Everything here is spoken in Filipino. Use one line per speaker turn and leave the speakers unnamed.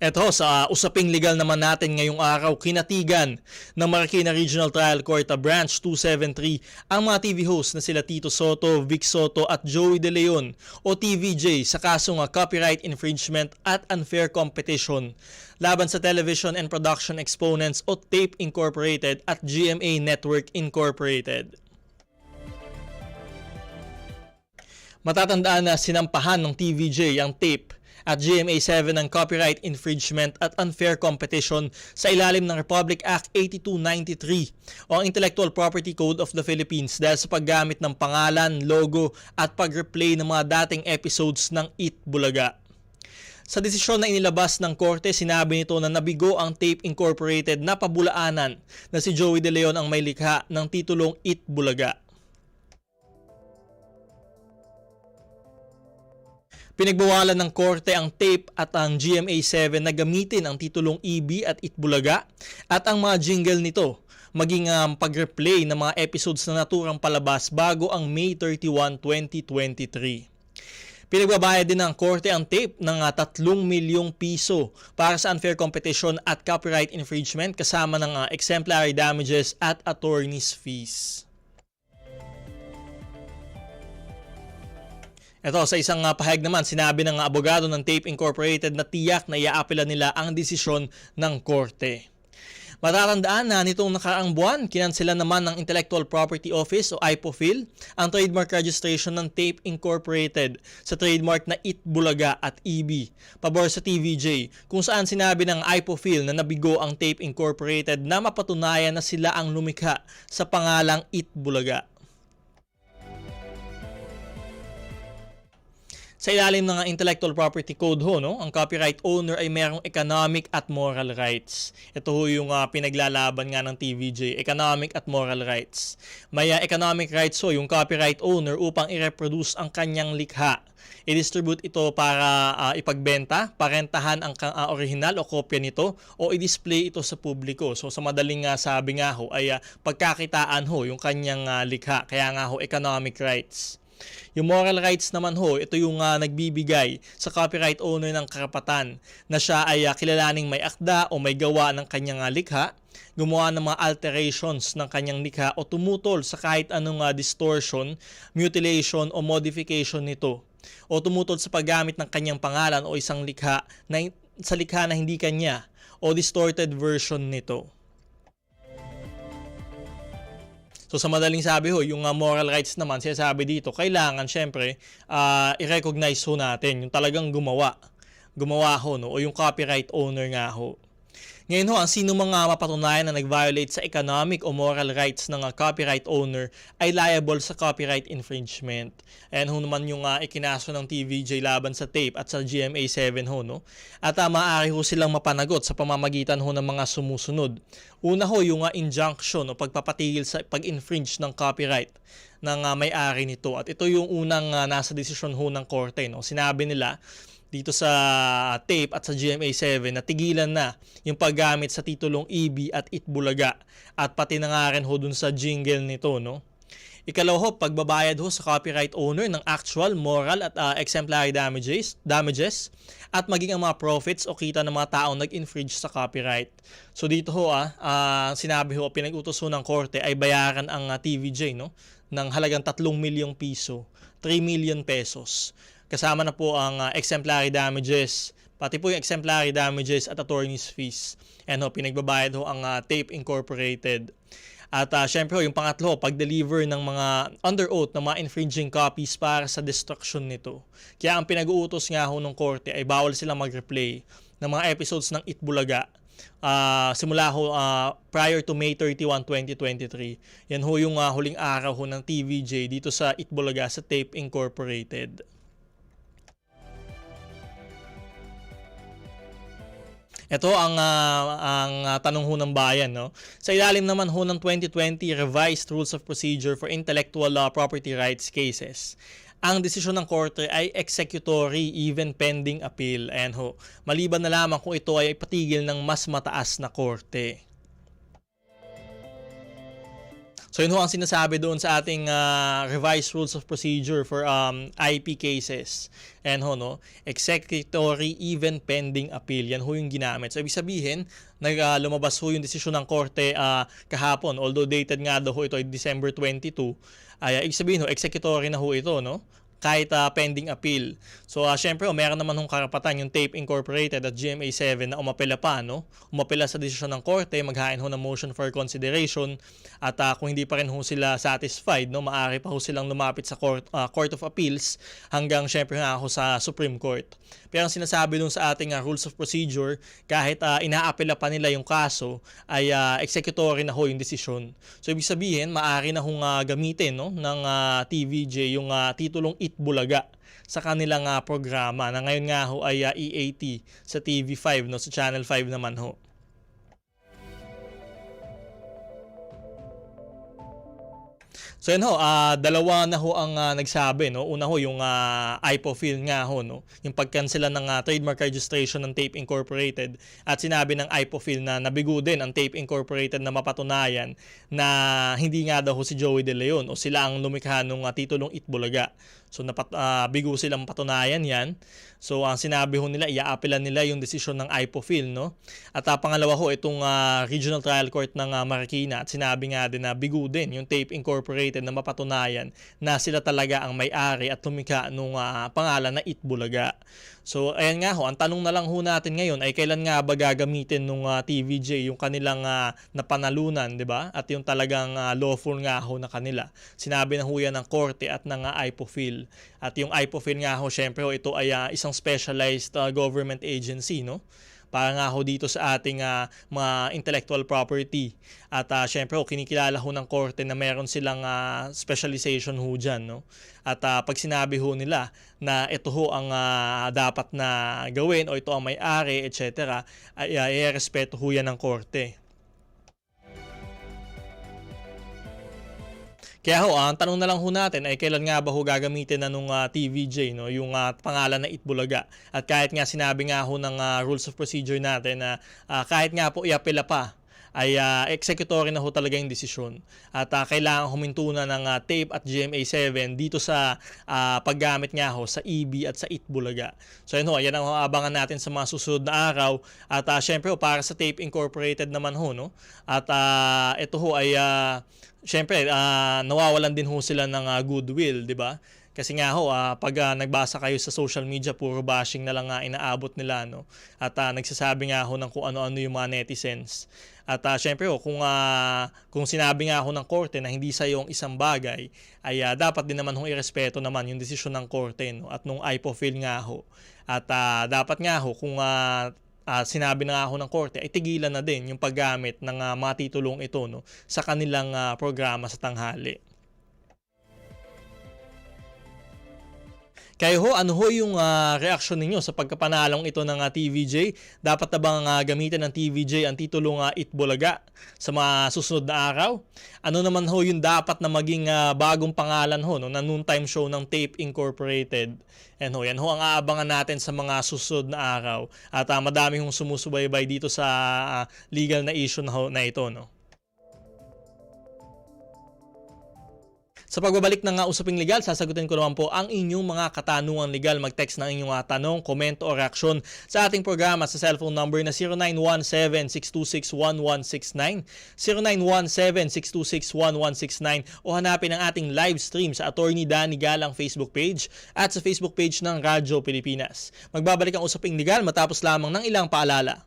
Eto, sa usaping legal naman natin ngayong araw, kinatigan ng Marikina Regional Trial Court Branch 273 ang mga TV hosts na sila Tito Soto, Vic Soto at Joey De Leon o TVJ sa kasong copyright infringement at unfair competition laban sa Television and Production Exponents o TAPE Incorporated at GMA Network Incorporated. Matatandaan na sinampahan ng TVJ ang TAPE at GMA7 ng copyright infringement at unfair competition sa ilalim ng Republic Act 8293 o ang Intellectual Property Code of the Philippines dahil sa paggamit ng pangalan, logo at pag-replay ng mga dating episodes ng Eat Bulaga. Sa desisyon na inilabas ng korte, sinabi nito na nabigo ang TAPE Incorporated na pabulaanan na si Joey De Leon ang may likha ng titulong Eat Bulaga. Pinagbawalan ng korte ang TAPE at ang GMA7 na gamitin ang titulong EB at Eat Bulaga at ang mga jingle nito, maging pag-replay ng mga episodes na naturang palabas bago ang May 31, 2023. Pinagbabayad din ng korte ang TAPE ng 3 milyong piso para sa unfair competition at copyright infringement kasama ng exemplary damages at attorney's fees. Ito, sa isang pahayag naman, sinabi ng abogado ng TAPE Incorporated na tiyak na iaapela nila ang desisyon ng korte. Matatandaan na nitong nakaraang buwan, kinansela naman ng Intellectual Property Office o IPOPHIL ang trademark registration ng TAPE Incorporated sa trademark na Eat Bulaga at EB, pabor sa TVJ, kung saan sinabi ng IPOPHIL na nabigo ang TAPE Incorporated na mapatunayan na sila ang lumikha sa pangalang Eat Bulaga. Sa ilalim ng Intellectual Property Code ang copyright owner ay mayroong economic at moral rights. Ito yung pinaglalaban nga ng TVJ, economic at moral rights. May economic rights yung copyright owner upang i-reproduce ang kanyang likha. I-distribute ito para ipagbenta, parentahan ang original o kopya nito o i-display ito sa publiko. So sa madaling sabi nga ay pagkakitaan yung kanyang likha. Kaya nga economic rights. Yung moral rights naman ito yung nagbibigay sa copyright owner ng karapatan na siya ay kilalaning may akda o may gawa ng kanyang likha, gumawa ng mga alterations ng kanyang likha o tumutol sa kahit anong distortion, mutilation o modification nito, o tumutol sa paggamit ng kanyang pangalan o isang likha na, sa likha na hindi kanya o distorted version nito. So sa madaling sabi yung moral rights naman, sinasabi dito, kailangan syempre i-recognize natin yung talagang gumawa o yung copyright owner nga Ngayon ang sino mga mapatunayan na nag-violate sa economic o moral rights ng copyright owner ay liable sa copyright infringement. Ayan naman yung ikinaso ng TVJ laban sa TAPE at sa GMA7 At maaari silang mapanagot sa pamamagitan ng mga sumusunod. Una yung injunction o pagpapatigil sa pag-infringe ng copyright ng may-ari nito. At ito yung unang nasa desisyon ng korte. Sinabi nila dito sa TAPE at sa GMA7 na tigilan na yung paggamit sa titulong EB at Eat Bulaga at pati na nga rin dun sa jingle nito. Ikalawa pagbabayad sa copyright owner ng actual, moral at exemplary damages at maging ang mga profits o kita ng mga taong nag-infringe sa copyright. So dito sinabi pinag-utos ng korte ay bayaran ang TVJ ng halagang 3 milyong piso, 3 million pesos. Kasama na po ang exemplary damages, pati po yung exemplary damages at attorney's fees. And pinagbabayad ang TAPE Incorporated. At syempre yung pangatlo, pag-deliver ng mga under oath ng mga infringing copies para sa destruction nito. Kaya ang pinag-uutos nga ng korte ay bawal silang mag-replay ng mga episodes ng Eat Bulaga simula prior to May 31, 2023. Yan yung huling araw ng TVJ dito sa Eat Bulaga sa TAPE Incorporated. Ito ang tanong ng bayan. Sa ilalim naman ng 2020 Revised Rules of Procedure for Intellectual Property Rights Cases, ang desisyon ng korte ay executory even pending appeal. Ayan maliban na lamang kung ito ay patigil ng mas mataas na korte. So yun ho ang sinasabi doon sa ating revised rules of procedure for IP cases. And ho, no, executory even pending appeal. Yan ho yung ginamit. So ibig sabihin, lumabas ho yung desisyon ng korte kahapon. Although dated nga daw ho ito ay December 22. Ibig sabihin ho, executory na ho ito, no? Kahit pending appeal. So syempre meron naman hong karapatan yung TAPE Incorporated at GMA7 na umapela pa, no? Umapela sa desisyon ng korte, maghain ho ng motion for consideration at kung hindi pa rin ho sila satisfied, no, maaari pa ho silang lumapit sa Court of Appeals hanggang syempre nga ho sa Supreme Court. Pero ang sinasabi dun sa ating rules of procedure, kahit inaapela pa nila yung kaso, ay executory na ho yung desisyon. So ibig sabihin, maaari na hong gamitin, no, ng TVJ yung titulong Itbulaga sa kanilang programa na ngayon nga ho ay EAT sa TV5, no, sa Channel 5 naman ho. So yun ho, dalawa na ho ang nagsabi, no. Una ho yung IPOFIL nga ho, no, yung pagkansela ng trademark registration ng TAPE Incorporated, at sinabi ng IPOFIL na nabigo din ang TAPE Incorporated na mapatunayan na hindi nga daw ho si Joey De Leon o sila ang lumikha ng titulong Itbulaga. So bigo silang patunayan yan. So ang sinabi ho nila, iaapelan nila yung desisyon ng IPOFIL, no? At pangalawa ho, itong Regional Trial Court ng Marikina, at sinabi nga din na bigo din yung TAPE Incorporated na mapatunayan na sila talaga ang may-ari at lumikha nung pangalan na Itbulaga. So ayan nga ho, ang tanong na lang ho natin ngayon ay kailan nga ba gagamitin nung TVJ yung kanilang napanalunan, 'di ba? At yung talagang lawful nga ho na kanila. Sinabi na ho yan ng korte at ng IPOFIL. At yung IPOFIL nga ho, syempre ho, ito ay isang specialized government agency, no? Para nga ho dito sa ating mga intellectual property. At syempre ho, kinikilala ho ng korte na meron silang specialization ho dyan, no? At pag sinabi ho nila na ito ho ang dapat na gawin o ito ang may-ari, etc., ay respeto ho yan ng korte. Kaya ho, ang tanong na lang ho natin ay kailan nga ba ho gagamitin na nung TVJ, no, yung pangalan na Itbulaga. At kahit nga sinabi nga ho ng rules of procedure natin na kahit nga po iapela pa, ay executory na ho talaga yung desisyon. At kailangan huminto na ng TAPE at GMA7 dito sa paggamit nga ho sa EB at sa Itbulaga. So yun ho, yan ang abangan natin sa mga susunod na araw. At syempre ho, para sa TAPE Incorporated naman ho, no? At ito ho ay syempre nawawalan din ho sila ng goodwill, di ba? Kasi nga ho, pag nagbasa kayo sa social media, puro bashing na lang inaabot nila, no? At nagsasabi nga ho ng kung ano-ano yung mga netizens. At syempre ho, kung sinabi nga ho ng korte na hindi sa yung isang bagay, ay dapat din naman hong irespeto naman yung desisyon ng korte, no? At nung IPOFIL nga ho. At dapat nga ho, kung sinabi na nga ho ng korte, ay tigilan na din yung paggamit ng mga titulong ito, no, sa kanilang programa sa tanghali. Kaya ho, ano ho yung reaksyon ninyo sa pagkapanalong ito ng TVJ? Dapat na bang gamitin ng TVJ ang titulong Itbulaga sa mga susunod na araw? Ano naman ho yung dapat na maging bagong pangalan ho, no, na noontime show ng TAPE Incorporated? And ho, yan ho ang aabangan natin sa mga susunod na araw. At madami hong sumusubaybay dito sa legal na issue na ito, no? Sa pagbabalik ng usaping legal, sasagutin ko naman po ang inyong mga katanungan legal. Mag-text ng inyong tanong, komento o reaksyon sa ating programa sa cellphone number na 0917-626-1169, 0917-626-1169 o hanapin ang ating live stream sa Attorney Danny Galang Facebook page at sa Facebook page ng Radyo Pilipinas. Magbabalik ang usaping legal matapos lamang ng ilang paalala.